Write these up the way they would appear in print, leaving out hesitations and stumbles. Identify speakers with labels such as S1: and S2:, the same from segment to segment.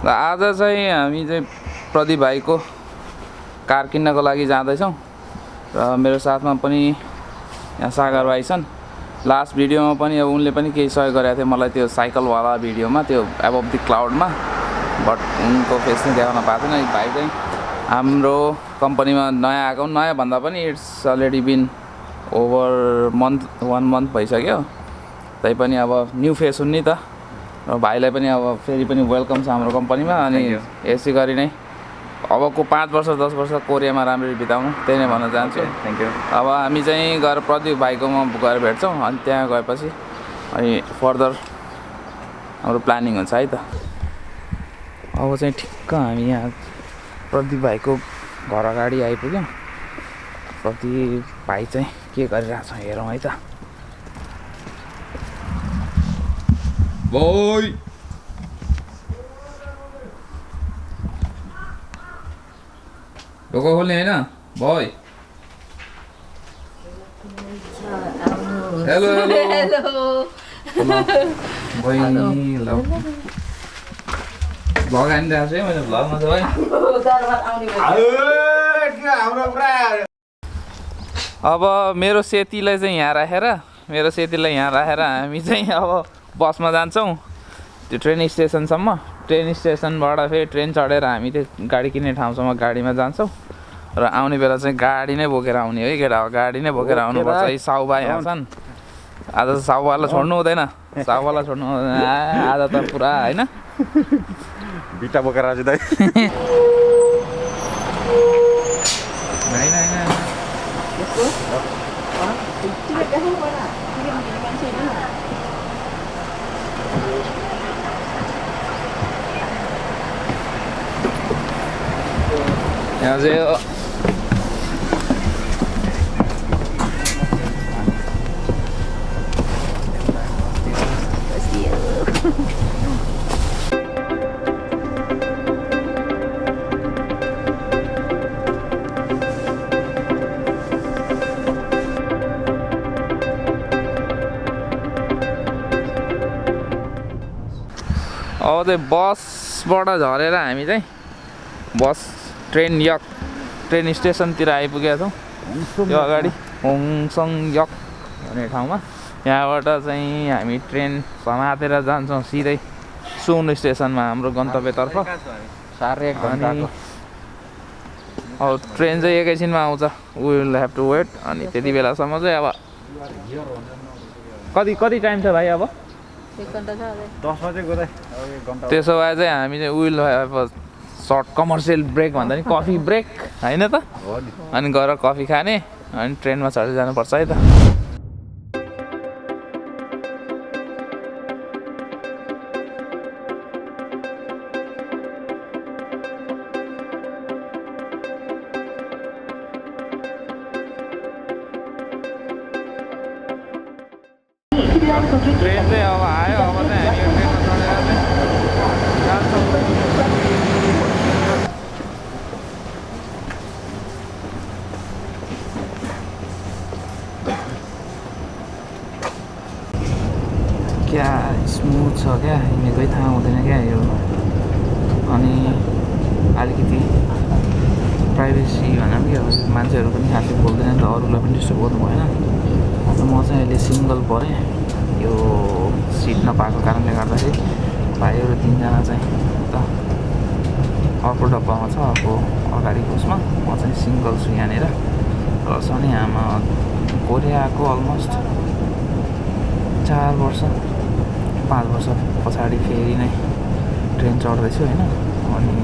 S1: आज चाहिँ हामी चाहिँ प्रदीप भाइको कार किन्नको लागि जाँदैछौँ र मेरो साथमा पनि यहाँ सागर भाइ छन्। लास्ट भिडियोमा पनि अब उनले पनि केही सहयोग गरेको थियो मलाई त्यो साइकलवाला भिडियोमा, त्यो एबभ द क्लाउडमा, बट उनको फेस नै देखाउन पाएको थिएन। भाइ चाहिँ हाम्रो कम्पनीमा नयाँ आएको, नयाँ भन्दा पनि it's already been over 1 month भइसक्यो। तैपनि अब न्यू फेस हुन् नि त, र भाइलाई पनि अब फेरि पनि वेलकम छ हाम्रो कम्पनीमा। अनि यसै गरी नै अबको 5 वर्ष 10 वर्ष कोरियामा राम्ररी बिताउनु, त्यही नै भन्न चाहन्छु।
S2: Thank you.
S1: अब हामी चाहिँ गएर प्रदीप भाइकोमा गएर भेट्छौँ, अनि त्यहाँ गएपछि अनि फर्दर हाम्रो प्लानिङ हुन्छ है त। अब चाहिँ ठिक्क हामी यहाँ प्रदीप भाइको घर अगाडि आइपुग्यौँ। प्रदीप भाइ चाहिँ के गरिरहेको छ हेरौँ है त। बोय ढोका खोल्ने होइन बोय। हेलो हेलो बहिनी, ल भ्लग हानिरहेको छु है मैले भ्लगमा त भाइ। अब मेरो सेतीलाई चाहिँ यहाँ राखेर हामी चाहिँ अब बसमा जान्छौँ त्यो ट्रेन स्टेसनसम्म। ट्रेन स्टेसनबाट फेरि ट्रेन चढेर हामी त्यो गाडी किन्ने ठाउँसम्म गाडीमा जान्छौँ र आउने बेला चाहिँ गाडी नै बोकेर आउने है केटा। गाडी नै बोकेर आउनुपर्छ है। साउबा यहाँ छन्, आज साउबालाई छोड्नु हुँदैन, साउबालाई छोड्नु हुँदैन आज त पुरा होइन
S2: बिटा बोकेर आउँछु दाइ।
S1: यहाँ चाहिँ अब चाहिँ बसबाट झरेर हामी चाहिँ ट्रेन स्टेसनतिर आइपुगेका छौँ। त्यो अगाडि होङसङ यक भन्ने ठाउँमा। यहाँबाट चाहिँ हामी ट्रेन समातेर जान्छौँ सिधै सुन स्टेसनमा हाम्रो गन्तव्यतर्फ। अनि अब ट्रेन चाहिँ एकैछिनमा आउँछ, we will have to wait. अनि त्यति बेलासम्म चाहिँ अब कति टाइम छ भाइ? अब
S2: 1 घन्टा छ, 10 बजे गयो।
S1: त्यसो भए चाहिँ हामी चाहिँ will have a short commercial break भन्दा नि कफी ब्रेक होइन त। अनि गएर कफी खाने अनि ट्रेनमा चढेर जानुपर्छ है त। ट्रेन चाहिँ अब आयो, अब चाहिँ हामी ट्रेनमा चढेर चाहिँ जान्छौँ। क्या स्मुथ छ क्या, हिँडेकै थाहा हुँदैन क्या यो। अनि अलिकति प्राइभेसी भनौँ कि अब मान्छेहरू पनि खासै बोल्दैन नि त, अरूलाई पनि डिस्टर्ब गर्नु भएन। म चाहिँ अहिले सिङ्गल परेँ यो सिट नपाएको कारणले गर्दाखेरि। भाइहरू 3 जना चाहिँ त अर्को डब्बामा छ, अर्को अगाडिको उसमा। म चाहिँ सिङ्गल छु यहाँनिर। र सनी आमा कोरियाको अलमोस्ट 4 वर्ष 5 वर्ष पछाडि फेरि नै ट्रेन चढ्दैछु होइन। अनि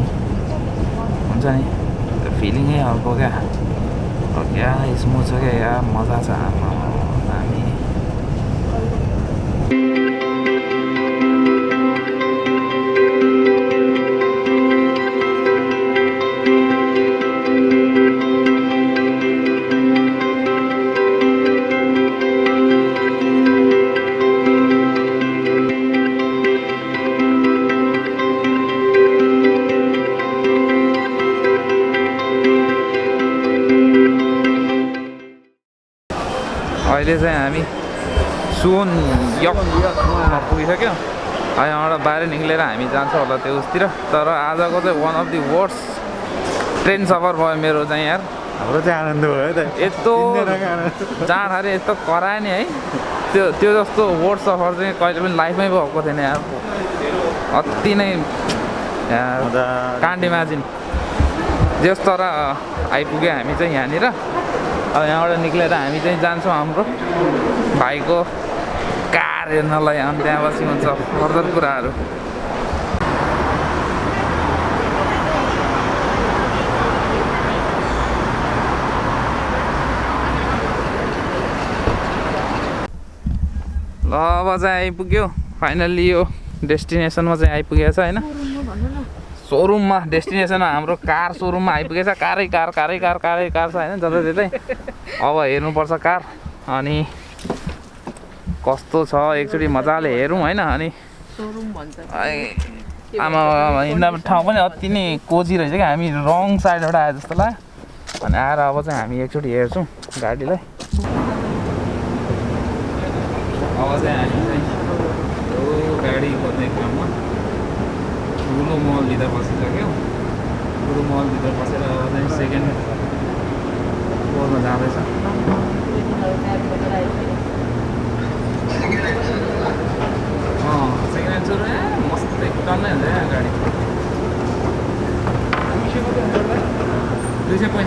S1: हुन्छ नि त्यो फिलिङै अर्को क्या। क्या स्मुथ छ क्या यार, मजा छ आमा दामी। अहिले चाहिँ हामी सुन यकमा पुगिसक्यो। यहाँबाट बाहिर निक्लेर हामी जान्छौँ होला त्यो उसतिर। तर आजको चाहिँ one of the worst train सफर भयो मेरो चाहिँ यार।
S2: हाम्रो चाहिँ आनन्द भयो त
S1: यस्तो जाँड अरे यस्तो करायो नि है, त्यो जस्तो वर्स्ट सफर चाहिँ कहिले पनि लाइफमै भएको थिएन यार। अति नै कान्ड इमेजिन। जस तर आइपुग्यो हामी चाहिँ यहाँनिर। अब यहाँबाट निक्लेर हामी चाहिँ जान्छौँ हाम्रो भाइको कार हेर्नलाई, अनि त्यहाँपछि हुन्छ फर्दर कुराहरू। ल अब चाहिँ आइपुग्यो फाइनल्ली, यो डेस्टिनेसनमा चाहिँ आइपुगेको छ होइन। सोरुममा, डेस्टिनेसनमा हाम्रो कार सोरुममा आइपुगेछ। कारै कार छ होइन जताततै। अब हेर्नुपर्छ कार, अनि कस्तो छ एकचोटि मजाले हेरौँ होइन। अनि आमा हिँड्दा ठाउँ पनि अति नै कोजी रहेछ क्या। हामी रङ साइडबाट आयो जस्तो लाग्यो। अनि आएर अब चाहिँ हामी एकचोटि हेर्छौँ गाडीलाई। अब चाहिँ हामी चाहिँ यो गाडी खोज्ने काममा ठुलो मलभित्र बसिसक्यौँ। ठुलो मलभित्र बसेर अब चाहिँ सेकेन्ड फ्लोरमा जाँदैछ। सेकेन्ड ह्यान्ड सुरु मस्त एकदम नै हुन्छ यहाँ गाडी।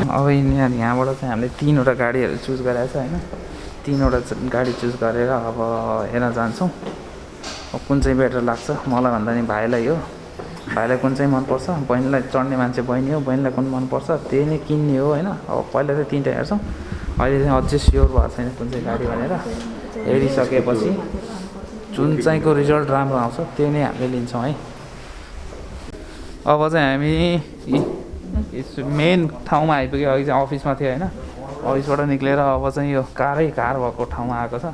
S1: अब यहाँबाट चाहिँ हामीले 3वटा गाडीहरू चुज गरेको छ होइन। 3वटा गाडी चुज गरेर अब हेर्न जान्छौँ अब कुन चाहिँ बेटर लाग्छ। मलाई भन्दा नि भाइलाई हो, भाइलाई कुन चाहिँ मनपर्छ। बहिनीलाई चढ्ने मान्छे बहिनी हो, बहिनीलाई कुन मनपर्छ त्यही नै किन्ने हो होइन। अब पहिला चाहिँ 3टा हेर्छौँ। अहिले चाहिँ अझै स्योर भएको छैन कुन चाहिँ गाडी भनेर। हेरिसकेपछि जुन चाहिँको रिजल्ट राम्रो आउँछ त्यही नै हामीले लिन्छौँ है। अब चाहिँ हामी मेन ठाउँमा आइपुग्यो। अघि चाहिँ अफिसमा थियो होइन। अफिसबाट निक्लेर अब चाहिँ यो कार भएको ठाउँमा आएको छ।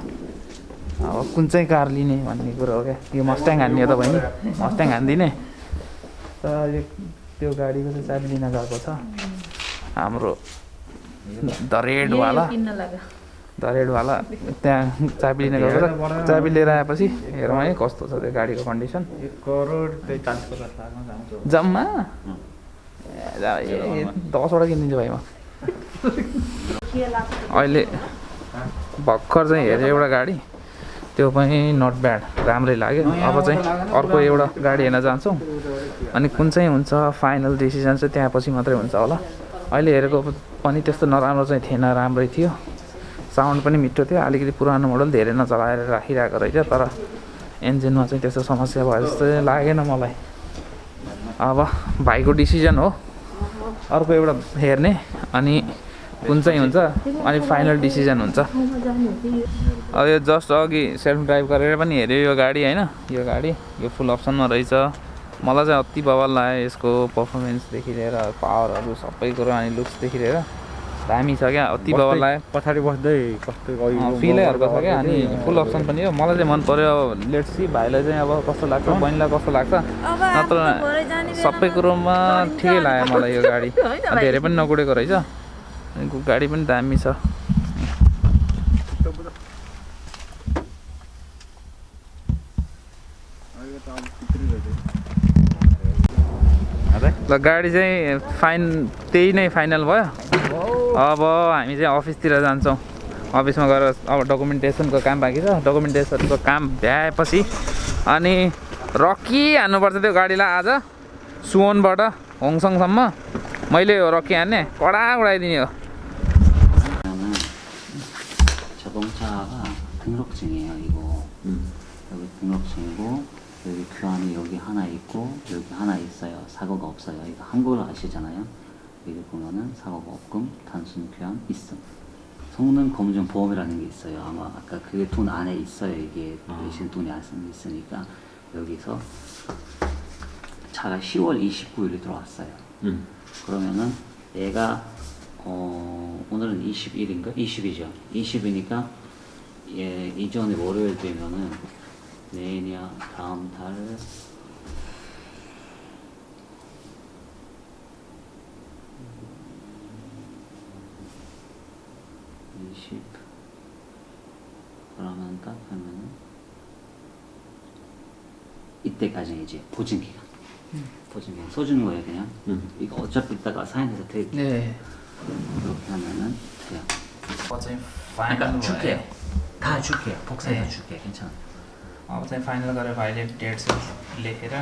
S1: अब कुन चाहिँ कार लिने भन्ने कुरो हो क्या। यो मस्ट्याङ हान्ने हो त बहिनी, मस्ट्याङ हानिदिने। तर त्यो गाडीको चाहिँ चाबी लिन गएको छ हाम्रो दरेडवाला त्यहाँ चाबी लिन गएको छ। चाबी लिएर आएपछि हेरौँ है कस्तो छ त्यो गाडीको कन्डिसन।
S2: 1 करोड 40 लाख
S1: जम्मा 10वटा किनिदिन्छु भाइ म। अहिले भर्खर चाहिँ हेरेँ एउटा गाडी, त्यो पनि नट ब्याड, राम्रै लाग्यो। अब चाहिँ अर्को एउटा गाडी हेर्न जान्छौँ। अनि कुन चाहिँ हुन्छ फाइनल डिसिजन चाहिँ त्यहाँ पछि मात्रै हुन्छ होला। अहिले हेरेको पनि त्यस्तो नराम्रो चाहिँ थिएन, राम्रै थियो। साउन्ड पनि मिठो थियो। अलिकति पुरानो मोडल धेरै नचलाएर राखिरहेको रहेछ। तर इन्जिनमा चाहिँ त्यस्तो समस्या भयो जस्तो लागेन मलाई। अब भाइको डिसिजन हो अर्को एउटा हेर्ने, अनि कुन चाहिँ हुन्छ अनि फाइनल डिसिजन हुन्छ। अब यो जस्ट अघि सेल्फ ड्राइभ गरेर पनि हेऱ्यो यो गाडी होइन। यो गाडी यो फुल अप्सनमा रहेछ। मलाई चाहिँ अति बवाल लाग्यो यसको पर्फर्मेन्सदेखि लिएर पावरहरू सबै कुरो, अनि लुक्सदेखि लिएर दामी छ क्या। अति बवाल लाग्यो।
S2: पछाडि बस्दै कस्तो
S1: फिलै अर्को छ क्या। अनि फुल अप्सन पनि हो। मलाई चाहिँ मन पर्यो। लेट्स सी भाइलाई चाहिँ अब कस्तो लाग्छ, बहिनीलाई कस्तो लाग्छ। नत्र सबै कुरोमा ठिकै लाग्यो मलाई यो गाडी। धेरै पनि नकुडेको रहेछ। गाडी पनि दामी छ। ल गाडी चाहिँ त्यही नै फाइनल भयो। अब हामी चाहिँ अफिसतिर जान्छौँ। अफिसमा गएर अब डकुमेन्टेसनको काम बाँकी छ। डकुमेन्टेसनको काम भ्याएपछि अनि रकी हान्नुपर्छ त्यो गाडीलाई। आज सुवनबाट होङसङसम्म मैले हो रकी हान्ने, कडा उडाइदिने हो।
S3: 자동차가 등록증이에요. 이거 여기 등록증이고 여기 교환이 여기 하나 있고 여기 하나 있어요. 사고가 없어요. 이거 한국어를 아시잖아요. 여기 보면은 사고가 없음, 단순 교환 있음. 성능 검증 보험이라는 게 있어요. 아마 아까 그게 돈 안에 있어요. 이게 대신 돈이 안에 있으니까 여기서 차가 10월 29일에 들어왔어요. 그러면은 얘가 오늘은 21인가? 20이죠. 20이니까 예, 이전에 월요일 되면은 내년 다음 달 20 그러면 딱 하면은 이때까지 이제 보증 기간. 보증 기간 써주는 거예요 그냥. 이거 어차피 이따가 사인해서 드릴
S1: 네.
S3: 그렇게 하면은 돼요.
S1: अब चाहिँ
S3: 그러니까
S1: फाइनल
S3: 줄게요.
S1: भयो
S3: 다 줄게요. 복사해서
S1: 네.
S3: 줄게요. 괜찮아.
S1: अब चाहिँ फाइनल गरेर भाइले डेट सेट लेखेर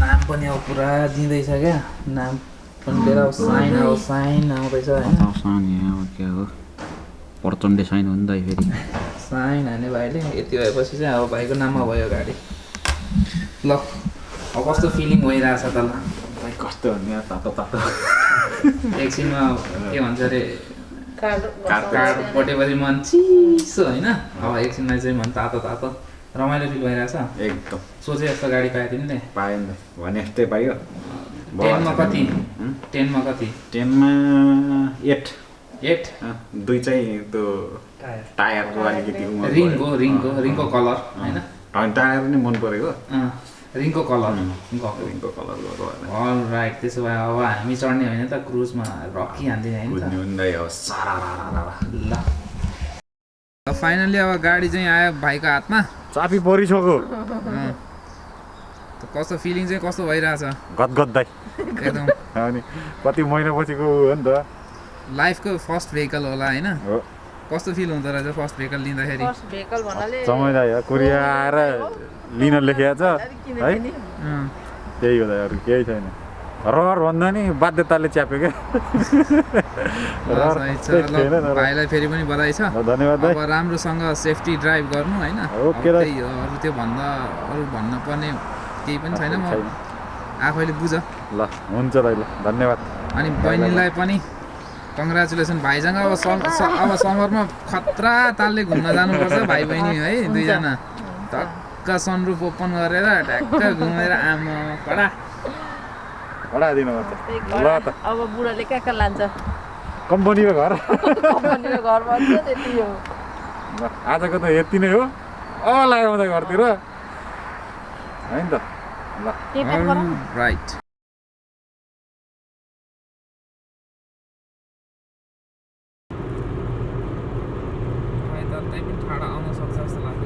S1: नाम पनि अब पुरा दिँदैछ क्या नाम पनि लिएर अब साइन आउँदैछ होइन
S3: साइन क्या हो प्रचण्डे साइन हो नि त फेरि
S1: साइन हाने भाइले यति भएपछि चाहिँ अब भाइको नाममा भयो गाडी ल अब कस्तो फिलिङ भइरहेछ त ल
S2: कस्तो भन्ने तातो तातो
S1: एकछिनमा के भन्छ अरे कार्ड पटेपछि मन चिसो होइन अब एकछिनमा चाहिँ मन तातो तातो रमाइलो फिल भइरहेछ
S2: एकदम
S1: सोचे जस्तो गाडी पायो तिमीले
S2: पाएँ नि भने जस्तै पाइयो
S1: 10 मा कति 10 मा कति
S2: 10 मा 8
S1: 8
S2: दुई चाहिँ त्यो टायरको अलिकति
S1: रिङको कलर होइन
S2: टायर पनि मन परेको
S1: रिङको कलर
S2: रिङको कलर गरौँ
S1: अल राइट त्यसो भए अब हामी चढ्ने होइन त क्रुजमा रकी हान्दिने होइन त
S2: हुँदै हो सारा
S1: ल फाइनली अब गाडी चाहिँ आयो भाइको हातमा
S2: चाबी परिसक्यो
S1: कस्तो फिलिङ चाहिँ कस्तो भइरहेछ
S2: गदगदै
S1: एकदम
S2: अनि कति महिनापछिको हो नि त
S4: लाइफको फर्स्ट भेहिकल होला हैन
S2: हो
S4: कस्तो फिल हुँदो रहेछ फर्स्ट भेहिकल लिँदाखेरि
S5: फर्स्ट भेहिकल भन्नाले
S2: समयदा यार कुरिया आएर लिन लेखेको छ है त्यही हो त अरु केही छैन रहर भन्दा नि बाध्यताले च्याप्यो के
S4: भाइलाई फेरि पनि बधाई छ
S2: धन्यवाद
S4: अब राम्रोसँग सेफ्टी ड्राइभ गर्नु हैन
S2: ओके र
S4: अरु त्यो भन्दा अरु भन्न पर्ने केही पनि छैन म आफैले बुझ
S2: ल हुन्छ दाइ ल धन्यवाद
S4: अनि बहिनीलाई पनि कङ्ग्रेचुलेसन भाइसँग अब समरमा खतरा तालले घुम्न जानुपर्छ भाइ बहिनी है दुईजना टक्क सनरुफ ओपन गरेर ढ्याक्क घुमेर आमा कडा
S2: कडा दिनुपर्छ ल त
S5: अब बुढाले कहाँ लान्छ
S2: कम्पनीको घर
S5: कम्पनीको घर भन्छ त्यति हो
S2: ल आजको त यति नै हो लाग्यो म त घरतिर हैन त ल
S4: राइट ठाडा आउन सक्छ जस्तो लाग्छ